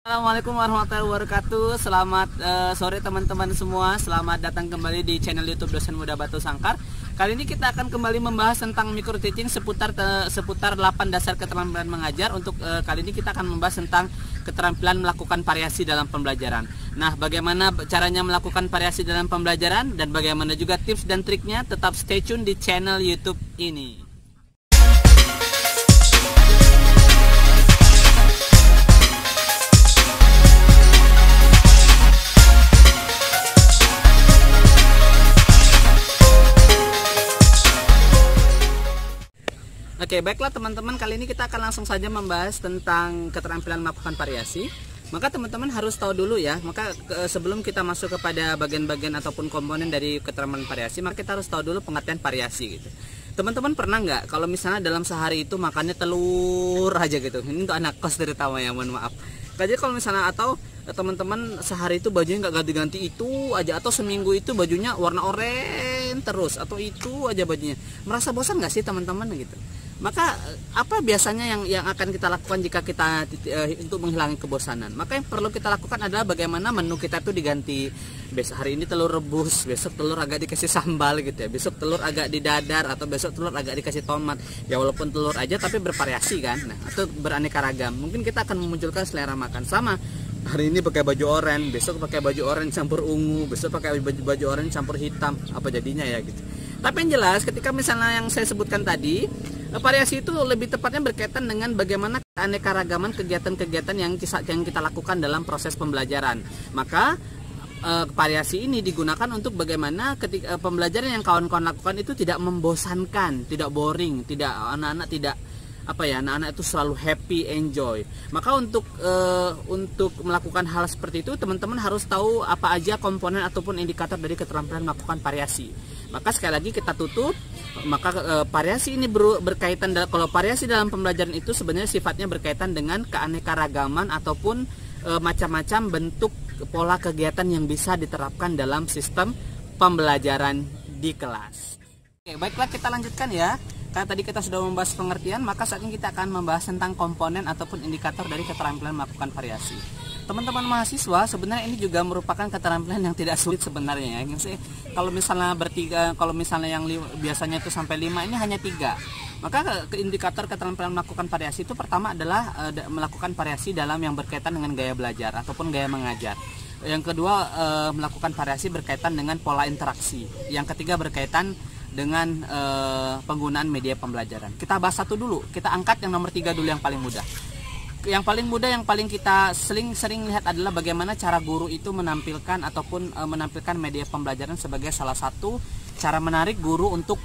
Assalamualaikum warahmatullahi wabarakatuh. Selamat sore teman-teman semua. Selamat datang kembali di channel YouTube Dosen Muda Batu Sangkar. Kali ini kita akan kembali membahas tentang micro teaching seputar 8 dasar keterampilan mengajar. Untuk kali ini kita akan membahas tentang keterampilan melakukan variasi dalam pembelajaran. Nah, bagaimana caranya melakukan variasi dalam pembelajaran dan bagaimana juga tips dan triknya, tetap stay tune di channel YouTube ini. Oke, baiklah teman-teman, kali ini kita akan langsung saja membahas tentang keterampilan melakukan variasi. Maka teman-teman harus tahu dulu ya, sebelum kita masuk kepada bagian-bagian ataupun komponen dari keterampilan variasi, maka kita harus tahu dulu pengertian variasi gitu. Teman-teman pernah nggak kalau misalnya dalam sehari itu makannya telur aja gitu? Ini untuk anak kos terutama ya, mohon maaf. Jadi kalau misalnya atau teman-teman sehari itu bajunya nggak ganti-ganti itu aja, atau seminggu itu bajunya warna oranye terus, atau itu aja bajunya, merasa bosan nggak sih teman-teman gitu? Maka apa biasanya yang akan kita lakukan jika kita untuk menghilangi kebosanan? Maka yang perlu kita lakukan adalah bagaimana menu kita itu diganti. Besok hari ini telur rebus, besok telur agak dikasih sambal gitu ya, besok telur agak didadar, atau besok telur agak dikasih tomat. Ya walaupun telur aja tapi bervariasi kan, nah, atau beraneka ragam. Mungkin kita akan memunculkan selera makan. Sama, hari ini pakai baju oranye, besok pakai baju oranye campur ungu, besok pakai baju oranye campur hitam, apa jadinya ya gitu. Tapi yang jelas ketika misalnya yang saya sebutkan tadi, variasi itu lebih tepatnya berkaitan dengan bagaimana keanekaragaman kegiatan-kegiatan yang kita lakukan dalam proses pembelajaran. Maka variasi ini digunakan untuk bagaimana ketika pembelajaran yang kawan-kawan lakukan itu tidak membosankan, tidak boring, tidak anak-anak tidak anak-anak itu selalu happy, enjoy. Maka untuk melakukan hal seperti itu, teman-teman harus tahu apa aja komponen ataupun indikator dari keterampilan melakukan variasi. Maka sekali lagi kita tutup, maka variasi ini berkaitan, kalau variasi dalam pembelajaran itu sebenarnya sifatnya berkaitan dengan keanekaragaman ataupun macam-macam bentuk pola kegiatan yang bisa diterapkan dalam sistem pembelajaran di kelas. Oke, baiklah kita lanjutkan ya. Karena tadi kita sudah membahas pengertian, maka saat ini kita akan membahas tentang komponen ataupun indikator dari keterampilan melakukan variasi. Teman-teman mahasiswa, sebenarnya ini juga merupakan keterampilan yang tidak sulit sebenarnya ya. Kalau misalnya bertiga, kalau misalnya yang biasanya itu sampai 5, ini hanya 3. Maka indikator keterampilan melakukan variasi itu pertama adalah melakukan variasi dalam yang berkaitan dengan gaya belajar ataupun gaya mengajar. Yang kedua, melakukan variasi berkaitan dengan pola interaksi. Yang ketiga berkaitan dengan penggunaan media pembelajaran. Kita bahas satu dulu, kita angkat yang nomor 3 dulu, yang paling mudah. Yang paling mudah, yang paling kita sering lihat adalah bagaimana cara guru itu menampilkan ataupun menampilkan media pembelajaran sebagai salah satu cara menarik guru untuk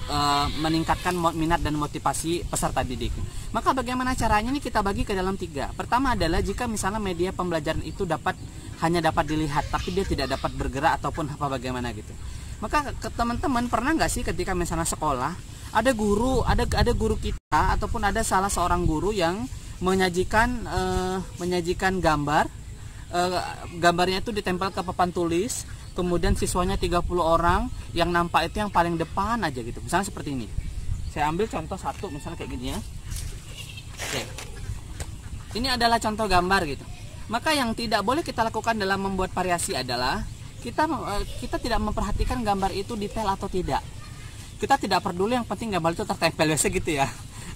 meningkatkan minat dan motivasi peserta didik. Maka bagaimana caranya ini kita bagi ke dalam 3. Pertama adalah jika misalnya media pembelajaran itu hanya dapat dilihat tapi dia tidak dapat bergerak ataupun bagaimana gitu. Maka teman-teman pernah nggak sih ketika misalnya sekolah ada guru kita ataupun ada salah seorang guru yang menyajikan gambar, gambarnya itu ditempel ke papan tulis, kemudian siswanya 30 orang, yang nampak itu yang paling depan aja gitu. Misalnya seperti ini. Saya ambil contoh satu, misalnya kayak gini ya. Oke. Ini adalah contoh gambar gitu. Maka yang tidak boleh kita lakukan dalam membuat variasi adalah kita tidak memperhatikan gambar itu detail atau tidak. Kita tidak peduli, yang penting gambar itu tertempel biasa gitu ya.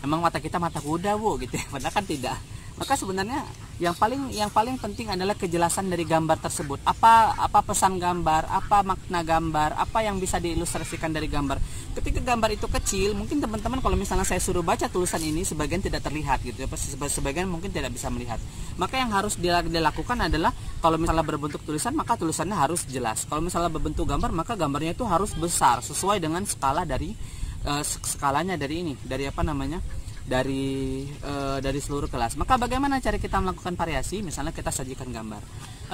Emang mata kita mata kuda bu gitu ya, padahal kan tidak. Maka sebenarnya yang paling penting adalah kejelasan dari gambar tersebut. Apa pesan gambar, apa makna gambar, apa yang bisa diilustrasikan dari gambar. Ketika gambar itu kecil, mungkin teman-teman kalau misalnya saya suruh baca tulisan ini, sebagian tidak terlihat gitu ya, sebagian mungkin tidak bisa melihat. Maka yang harus dilakukan adalah kalau misalnya berbentuk tulisan, maka tulisannya harus jelas. Kalau misalnya berbentuk gambar, maka gambarnya itu harus besar sesuai dengan skala dari skalanya dari dari seluruh kelas. Maka bagaimana cara kita melakukan variasi? Misalnya kita sajikan gambar.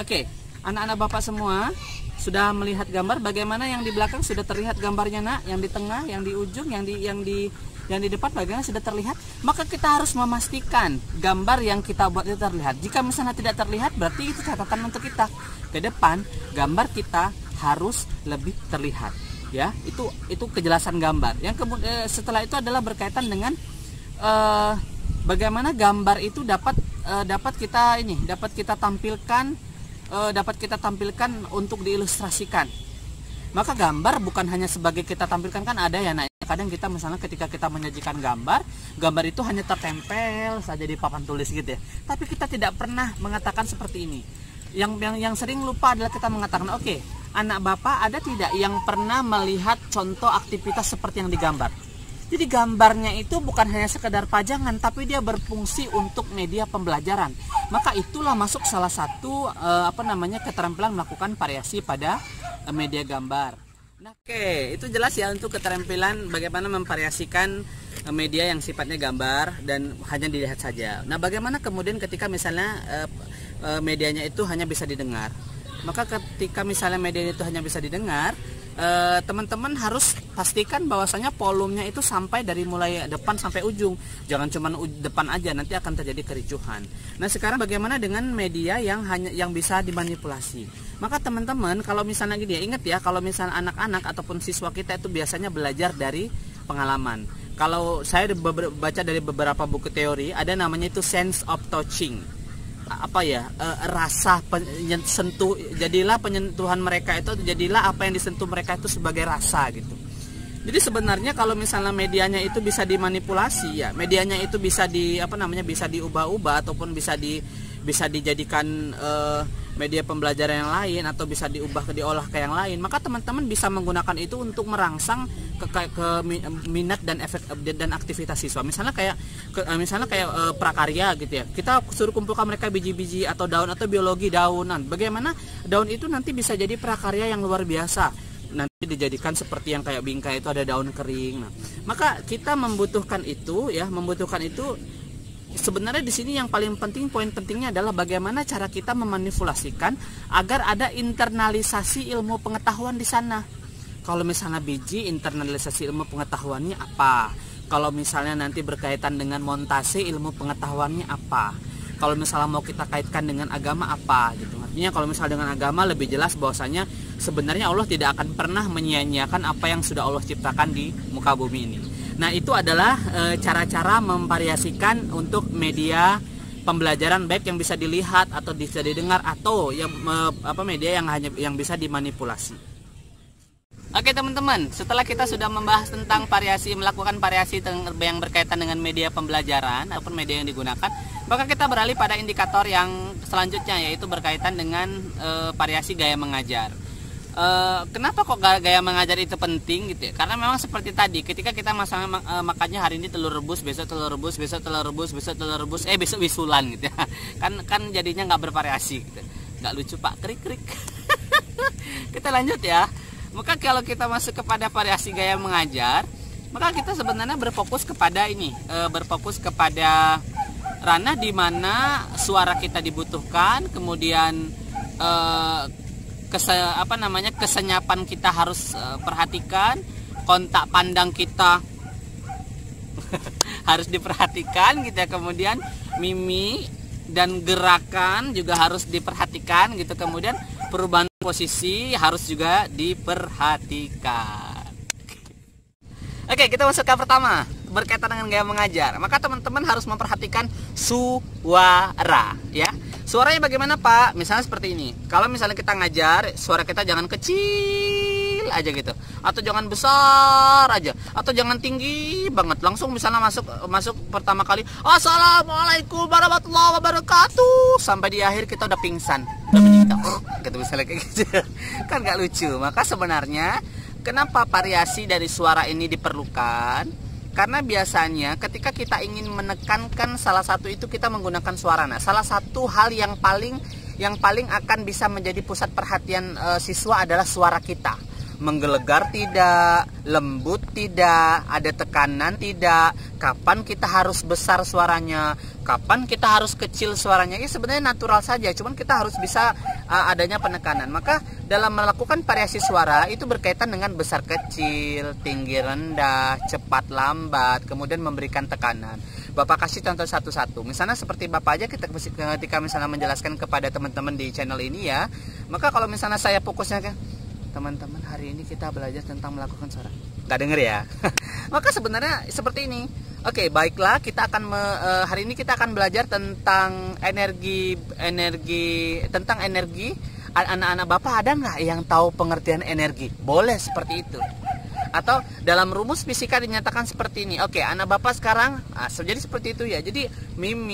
Oke, anak-anak bapak semua sudah melihat gambar. Bagaimana yang di belakang sudah terlihat gambarnya nak? Yang di tengah, yang di ujung, yang di depan bagaimana sudah terlihat? Maka kita harus memastikan gambar yang kita buat itu terlihat. Jika misalnya tidak terlihat, berarti itu catatan untuk kita ke depan. Gambar kita harus lebih terlihat. Ya, itu kejelasan gambar. Yang setelah itu adalah berkaitan dengan bagaimana gambar itu dapat dapat kita tampilkan untuk diilustrasikan. Maka gambar bukan hanya sebagai kita tampilkan, kan ada ya nak, kadang kita misalnya ketika kita menyajikan gambar itu hanya tertempel saja di papan tulis gitu ya, tapi kita tidak pernah mengatakan seperti ini. Yang sering lupa adalah kita mengatakan, oke, anak bapak ada tidak yang pernah melihat contoh aktivitas seperti yang digambar. Jadi gambarnya itu bukan hanya sekedar pajangan, tapi dia berfungsi untuk media pembelajaran. Maka itulah masuk salah satu keterampilan melakukan variasi pada media gambar. Nah, oke, itu jelas ya untuk keterampilan bagaimana memvariasikan media yang sifatnya gambar dan hanya dilihat saja. Nah, bagaimana kemudian ketika misalnya medianya itu hanya bisa didengar? Maka ketika misalnya media itu hanya bisa didengar, teman-teman harus pastikan bahwasanya volumenya itu sampai dari mulai depan sampai ujung, jangan cuma depan aja, nanti akan terjadi kericuhan. Nah, sekarang bagaimana dengan media yang bisa dimanipulasi? Maka teman-teman kalau misalnya gini ya, ingat ya, kalau misalnya anak-anak ataupun siswa kita itu biasanya belajar dari pengalaman. Kalau saya baca dari beberapa buku teori, ada namanya itu sense of touching. Rasa sentuh, jadilah penyentuhan mereka itu, jadilah apa yang disentuh mereka itu sebagai rasa gitu. Jadi sebenarnya kalau misalnya medianya itu bisa dimanipulasi ya, medianya itu bisa bisa diubah-ubah ataupun bisa dijadikan media pembelajaran yang lain, atau bisa diolah ke yang lain, maka teman-teman bisa menggunakan itu untuk merangsang ke minat dan efek dan aktivitas siswa. Misalnya kayak prakarya gitu ya, kita suruh kumpulkan mereka biji-biji atau daun atau biologi daunan. Bagaimana daun itu nanti bisa jadi prakarya yang luar biasa, nanti dijadikan seperti yang kayak bingkai itu ada daun kering. Nah, maka kita membutuhkan itu. Sebenarnya di sini yang paling penting, poin pentingnya adalah bagaimana cara kita memanipulasikan agar ada internalisasi ilmu pengetahuan di sana. Kalau misalnya biji, internalisasi ilmu pengetahuannya apa? Kalau misalnya nanti berkaitan dengan montase, ilmu pengetahuannya apa? Kalau misalnya mau kita kaitkan dengan agama apa gitu. Artinya kalau misalnya dengan agama lebih jelas bahwasanya sebenarnya Allah tidak akan pernah menyia-nyiakan apa yang sudah Allah ciptakan di muka bumi ini. Nah, itu adalah cara-cara memvariasikan untuk media pembelajaran, baik yang bisa dilihat atau bisa didengar, atau media yang bisa dimanipulasi. Oke teman-teman, setelah kita sudah membahas tentang melakukan variasi yang berkaitan dengan media pembelajaran ataupun media yang digunakan, maka kita beralih pada indikator yang selanjutnya, yaitu berkaitan dengan variasi gaya mengajar. Kenapa kok gaya mengajar itu penting gitu ya? Karena memang seperti tadi, ketika kita makannya hari ini telur rebus, besok telur rebus, besok telur rebus, besok telur rebus, besok wisulan gitu ya. Kan jadinya nggak bervariasi gitu. Nggak lucu Pak, krik. Kita lanjut ya. Maka kalau kita masuk kepada variasi gaya mengajar, maka kita sebenarnya berfokus kepada ranah di mana suara kita dibutuhkan, kemudian kesenyapan kita harus perhatikan, kontak pandang kita harus diperhatikan gitu ya, kemudian mimik dan gerakan juga harus diperhatikan gitu, kemudian perubahan posisi harus juga diperhatikan. Oke, kita masuk ke pertama, berkaitan dengan gaya mengajar. Maka teman-teman harus memperhatikan suara ya. Suaranya bagaimana Pak? Misalnya seperti ini. Kalau misalnya kita ngajar, suara kita jangan kecil aja gitu, atau jangan besar aja, atau jangan tinggi banget. Langsung misalnya masuk pertama kali, Assalamualaikum warahmatullahi wabarakatuh, sampai di akhir kita udah pingsan, gitu misalnya kayak gitu. Kan gak lucu. Maka sebenarnya kenapa variasi dari suara ini diperlukan? Karena biasanya ketika kita ingin menekankan salah satu itu, kita menggunakan suara. Nah, salah satu hal yang paling akan bisa menjadi pusat perhatian siswa adalah suara kita. Menggelegar tidak, lembut tidak, ada tekanan tidak, kapan kita harus besar suaranya, kapan kita harus kecil suaranya. Ini sebenarnya natural saja, cuman kita harus bisa adanya penekanan. Maka dalam melakukan variasi suara itu berkaitan dengan besar kecil, tinggi rendah, cepat lambat, kemudian memberikan tekanan. Bapak kasih contoh satu-satu. Misalnya seperti Bapak aja ketika misalnya menjelaskan kepada teman-teman di channel ini ya. Maka kalau misalnya saya fokusnya ke teman-teman, hari ini kita belajar tentang melakukan suara, nggak denger ya. Maka sebenarnya seperti ini, Oke, baiklah, kita akan hari ini kita akan belajar tentang energi. Anak-anak Bapak ada nggak yang tahu pengertian energi? Boleh seperti itu. Atau dalam rumus fisika dinyatakan seperti ini. Oke, anak Bapak sekarang jadi seperti itu ya. Jadi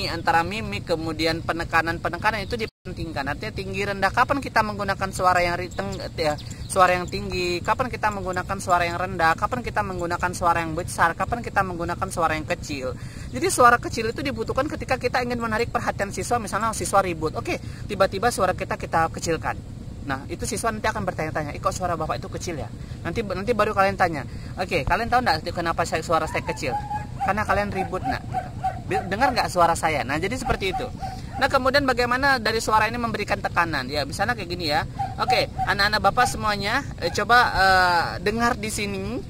antara mimi kemudian penekanan itu dipentingkan. Artinya tinggi rendah. Kapan kita menggunakan suara yang tinggi? Kapan kita menggunakan suara yang rendah? Kapan kita menggunakan suara yang besar? Kapan kita menggunakan suara yang kecil? Jadi suara kecil itu dibutuhkan ketika kita ingin menarik perhatian siswa. Misalnya siswa ribut. Oke, tiba-tiba suara kita kecilkan. Nah, itu siswa nanti akan bertanya-tanya, kok suara Bapak itu kecil ya? Nanti baru kalian tanya. Oke, kalian tahu nggak kenapa suara saya kecil? Karena kalian ribut, nak. Dengar nggak suara saya? Nah, jadi seperti itu. Nah, kemudian bagaimana dari suara ini memberikan tekanan? Ya, misalnya kayak gini ya. Oke, anak-anak Bapak semuanya, coba dengar di sini.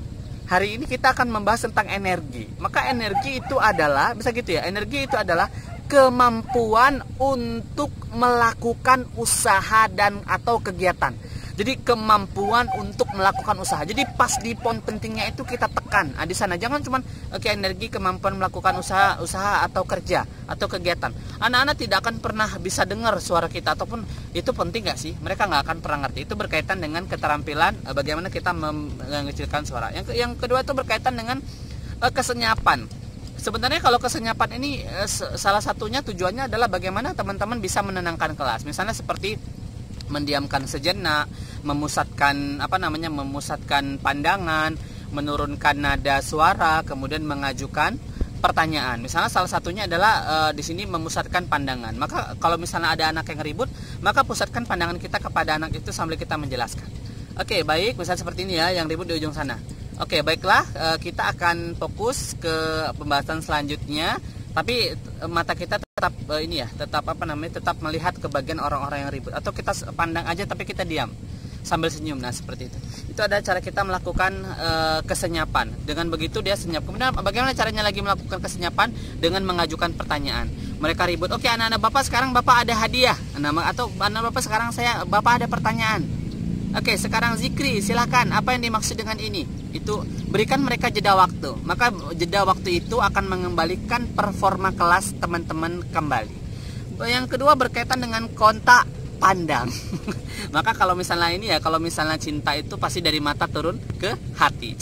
Hari ini kita akan membahas tentang energi. Maka energi itu adalah, bisa gitu ya, energi itu adalah kemampuan untuk melakukan usaha dan atau kegiatan. Jadi kemampuan untuk melakukan usaha. Jadi pas di poin pentingnya itu kita tekan di sana. Jangan cuma energi kemampuan melakukan usaha atau kerja atau kegiatan. Anak-anak tidak akan pernah bisa dengar suara kita, ataupun itu penting nggak sih? Mereka nggak akan pernah ngerti. Itu berkaitan dengan keterampilan bagaimana kita mengecilkan suara. Yang kedua itu berkaitan dengan kesenyapan. Sebenarnya kalau kesenyapan ini salah satunya tujuannya adalah bagaimana teman-teman bisa menenangkan kelas. Misalnya seperti mendiamkan sejenak, memusatkan pandangan, menurunkan nada suara, kemudian mengajukan pertanyaan. Misalnya salah satunya adalah di sini memusatkan pandangan. Maka kalau misalnya ada anak yang ribut, maka pusatkan pandangan kita kepada anak itu sambil kita menjelaskan. Oke, baik, misalnya seperti ini ya, yang ribut di ujung sana. Oke, baiklah, kita akan fokus ke pembahasan selanjutnya. Tapi mata kita tetap tetap melihat ke bagian orang-orang yang ribut. Atau kita pandang aja tapi kita diam sambil senyum. Nah, seperti itu. Itu ada cara kita melakukan kesenyapan. Dengan begitu dia senyap. Kemudian bagaimana caranya lagi melakukan kesenyapan? Dengan mengajukan pertanyaan. Mereka ribut. Oke, anak-anak Bapak sekarang Bapak ada hadiah. Atau anak Bapak sekarang Bapak ada pertanyaan. Oke, sekarang zikri, silakan. Apa yang dimaksud dengan ini? Itu berikan mereka jeda waktu. Maka jeda waktu itu akan mengembalikan performa kelas teman-teman kembali. Yang kedua berkaitan dengan kontak pandang. Maka kalau misalnya cinta itu pasti dari mata turun ke hati.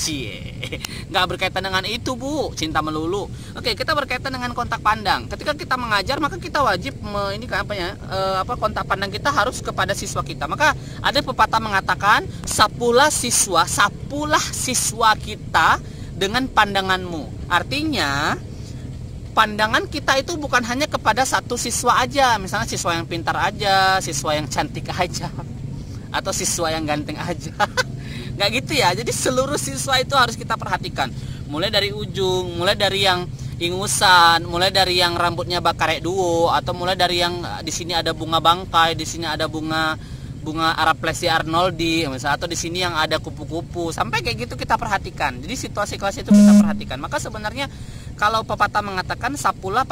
Nggak berkaitan dengan itu, Bu, cinta melulu. Oke, kita berkaitan dengan kontak pandang. Ketika kita mengajar, maka kita wajib kontak pandang kita harus kepada siswa kita. Maka ada pepatah mengatakan, sapulah siswa kita dengan pandanganmu. Artinya pandangan kita itu bukan hanya kepada satu siswa aja. Misalnya siswa yang pintar aja, siswa yang cantik aja, atau siswa yang ganteng aja. Nggak gitu ya. Jadi seluruh siswa itu harus kita perhatikan. Mulai dari ujung, mulai dari yang ingusan, mulai dari yang rambutnya bakarek duo, atau mulai dari yang di sini ada bunga bangkai, di sini ada bunga Araplesi arnoldi misalnya, atau di sini yang ada kupu-kupu. Sampai kayak gitu kita perhatikan. Jadi situasi kelas itu kita perhatikan. Maka sebenarnya kalau pepatah mengatakan sapulah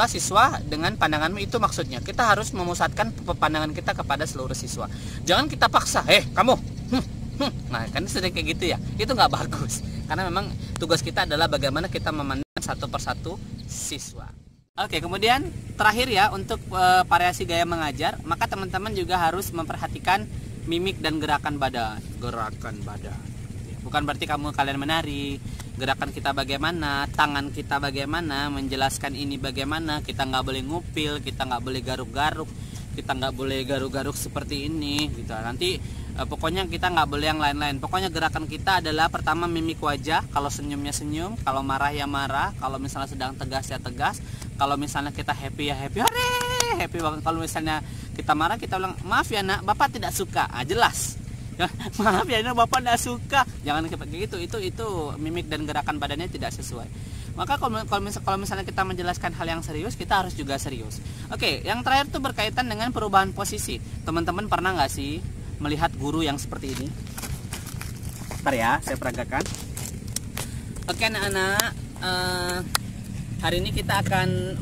siswa dengan pandanganmu, itu maksudnya kita harus memusatkan pandangan kita kepada seluruh siswa. Jangan kita paksa, kamu. Nah, kan sering kayak gitu ya. Itu nggak bagus. Karena memang tugas kita adalah bagaimana kita memandang satu persatu siswa. Oke, kemudian terakhir ya, untuk variasi gaya mengajar, maka teman-teman juga harus memperhatikan mimik dan gerakan badan. Bukan berarti kalian menari. Gerakan kita bagaimana, tangan kita bagaimana, menjelaskan ini bagaimana. Kita nggak boleh ngupil, kita nggak boleh garuk-garuk, kita nggak boleh garuk-garuk seperti ini gitu. Nanti pokoknya kita nggak boleh yang lain-lain. Pokoknya gerakan kita adalah pertama mimik wajah. Kalau senyumnya senyum, kalau marah ya marah, kalau misalnya sedang tegas ya tegas, kalau misalnya kita happy ya happy, hore, happy banget. Kalau misalnya kita marah, kita bilang maaf ya nak, Bapak tidak suka. Jelas. Maaf ya nak, Bapak tidak suka. Jangan kayak gitu. Itu mimik dan gerakan badannya tidak sesuai. Maka kalau misalnya kita menjelaskan hal yang serius, kita harus juga serius. Oke, yang terakhir tuh berkaitan dengan perubahan posisi. Teman-teman pernah nggak sih melihat guru yang seperti ini? Bentar ya, saya peragakan. Oke anak-anak, hari ini kita akan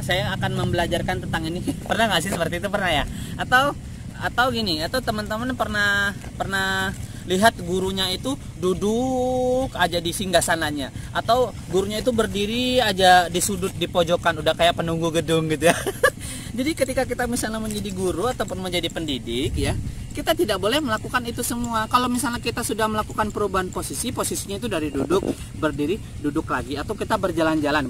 saya akan membelajarkan tentang ini. Pernah nggak sih seperti itu? Pernah ya? Atau gini, atau teman-teman pernah lihat gurunya itu duduk aja di singgasananya, atau gurunya itu berdiri aja di sudut di pojokan, udah kayak penunggu gedung gitu ya. Jadi ketika kita misalnya menjadi guru ataupun menjadi pendidik ya, kita tidak boleh melakukan itu semua. Kalau misalnya kita sudah melakukan perubahan posisinya itu dari duduk, berdiri, duduk lagi, atau kita berjalan-jalan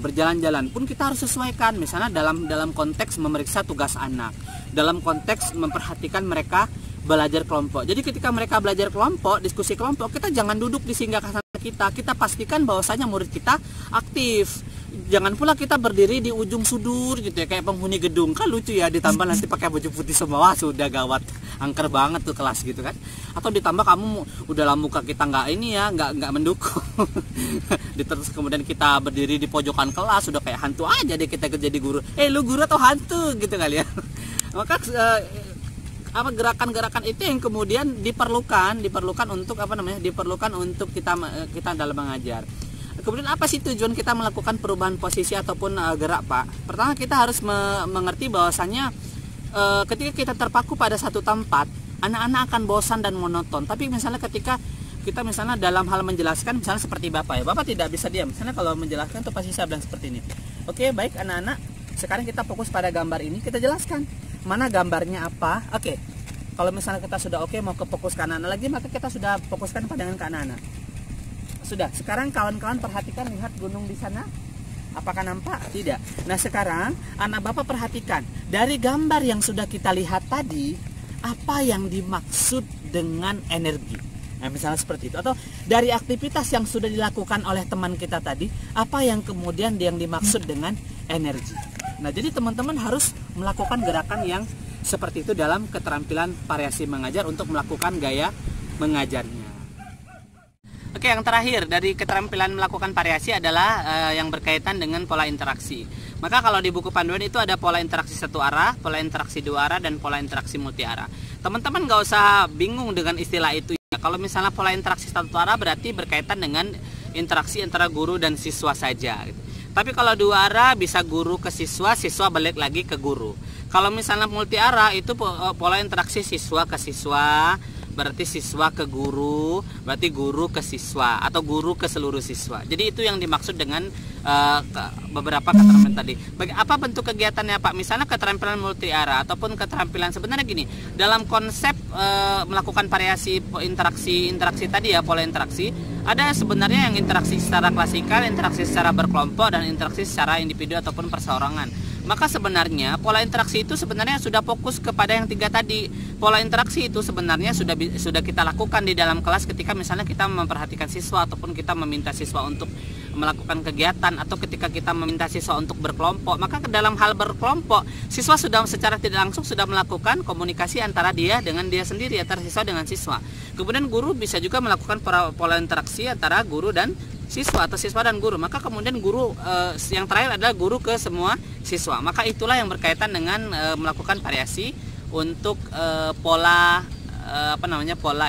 pun kita harus sesuaikan. Misalnya dalam konteks memeriksa tugas anak, dalam konteks memperhatikan mereka belajar kelompok. Jadi ketika mereka belajar kelompok, diskusi kelompok, kita jangan duduk di singgasana kita pastikan bahwasanya murid kita aktif. Jangan pula kita berdiri di ujung sudut gitu ya, kayak penghuni gedung, kan lucu ya, ditambah nanti pakai baju putih semua, wah sudah gawat, angker banget tuh kelas gitu kan. Atau ditambah kamu udah muka kita nggak ini ya, nggak mendukung. Terus kemudian kita berdiri di pojokan kelas, sudah kayak hantu aja deh kita jadi guru. Lu guru atau hantu gitu kali ya. Maka gerakan-gerakan itu yang kemudian diperlukan untuk diperlukan untuk kita dalam mengajar. Kemudian apa sih tujuan kita melakukan perubahan posisi ataupun gerak, Pak? Pertama, kita harus mengerti bahwasannya ketika kita terpaku pada satu tempat, anak-anak akan bosan dan monoton. Tapi misalnya ketika kita misalnya dalam hal menjelaskan, misalnya seperti Bapak ya, Bapak tidak bisa diam. Misalnya kalau menjelaskan tuh pasti saya bilang seperti ini. Oke, baik anak-anak, sekarang kita fokus pada gambar ini, kita jelaskan mana gambarnya apa. Oke, kalau misalnya kita sudah mau ke fokus ke anak-anak lagi, maka kita sudah fokuskan pandangan ke anak-anak. Sudah, sekarang kawan-kawan perhatikan, lihat gunung di sana. Apakah nampak? Tidak. Nah sekarang anak Bapak perhatikan, dari gambar yang sudah kita lihat tadi, apa yang dimaksud dengan energi? Nah misalnya seperti itu. Atau dari aktivitas yang sudah dilakukan oleh teman kita tadi, apa yang kemudian yang dimaksud dengan energi? Nah jadi teman-teman harus melakukan gerakan yang seperti itu dalam keterampilan variasi mengajar untuk melakukan gaya mengajarnya. Oke, yang terakhir dari keterampilan melakukan variasi adalah yang berkaitan dengan pola interaksi. Maka kalau di buku panduan itu ada pola interaksi satu arah, pola interaksi dua arah, dan pola interaksi multi arah. Teman-teman nggak usah bingung dengan istilah itu ya. Kalau misalnya pola interaksi satu arah berarti berkaitan dengan interaksi antara guru dan siswa saja. Tapi kalau dua arah bisa guru ke siswa, siswa balik lagi ke guru. Kalau misalnya multi arah itu pola interaksi siswa ke siswa, berarti siswa ke guru, berarti guru ke siswa, atau guru ke seluruh siswa. Jadi itu yang dimaksud dengan beberapa keterampilan tadi. Apa bentuk kegiatannya, Pak? Misalnya keterampilan multi arah ataupun keterampilan sebenarnya gini, dalam konsep melakukan variasi interaksi tadi ya, pola interaksi, ada sebenarnya yang interaksi secara klasikal, interaksi secara berkelompok, dan interaksi secara individu ataupun perseorangan. Maka sebenarnya pola interaksi itu sebenarnya sudah fokus kepada yang tiga tadi. Pola interaksi itu sebenarnya sudah kita lakukan di dalam kelas ketika misalnya kita memperhatikan siswa ataupun kita meminta siswa untuk melakukan kegiatan, atau ketika kita meminta siswa untuk berkelompok. Maka dalam hal berkelompok, siswa sudah secara tidak langsung sudah melakukan komunikasi antara dia dengan dia sendiri, antara siswa dengan siswa. Kemudian guru bisa juga melakukan pola interaksi antara guru dan siswa, atau siswa dan guru. Maka kemudian guru yang terakhir adalah guru ke semua siswa. Maka itulah yang berkaitan dengan melakukan variasi untuk pola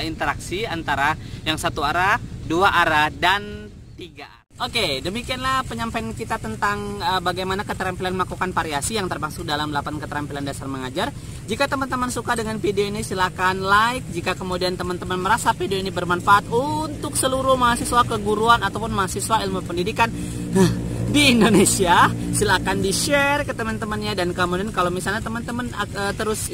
interaksi antara yang satu arah, dua arah, dan tiga arah. Oke, demikianlah penyampaian kita tentang bagaimana keterampilan melakukan variasi yang termasuk dalam 8 keterampilan dasar mengajar. Jika teman-teman suka dengan video ini, silakan like. Jika kemudian teman-teman merasa video ini bermanfaat untuk seluruh mahasiswa keguruan ataupun mahasiswa ilmu pendidikan di Indonesia, silakan di-share ke teman-temannya. Dan kemudian kalau misalnya teman-teman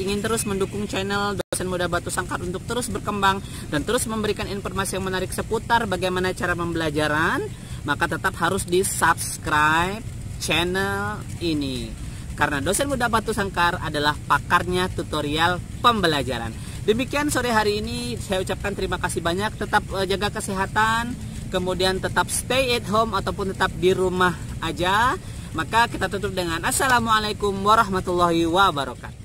ingin terus mendukung channel Dosen Muda Batu Sangkar untuk terus berkembang dan terus memberikan informasi yang menarik seputar bagaimana cara pembelajaran, maka tetap harus di-subscribe channel ini. Karena Dosen Muda Batu Sangkar adalah pakarnya tutorial pembelajaran. Demikian sore hari ini, saya ucapkan terima kasih banyak. Tetap jaga kesehatan, kemudian tetap stay at home ataupun tetap di rumah aja. Maka kita tutup dengan Assalamualaikum warahmatullahi wabarakatuh.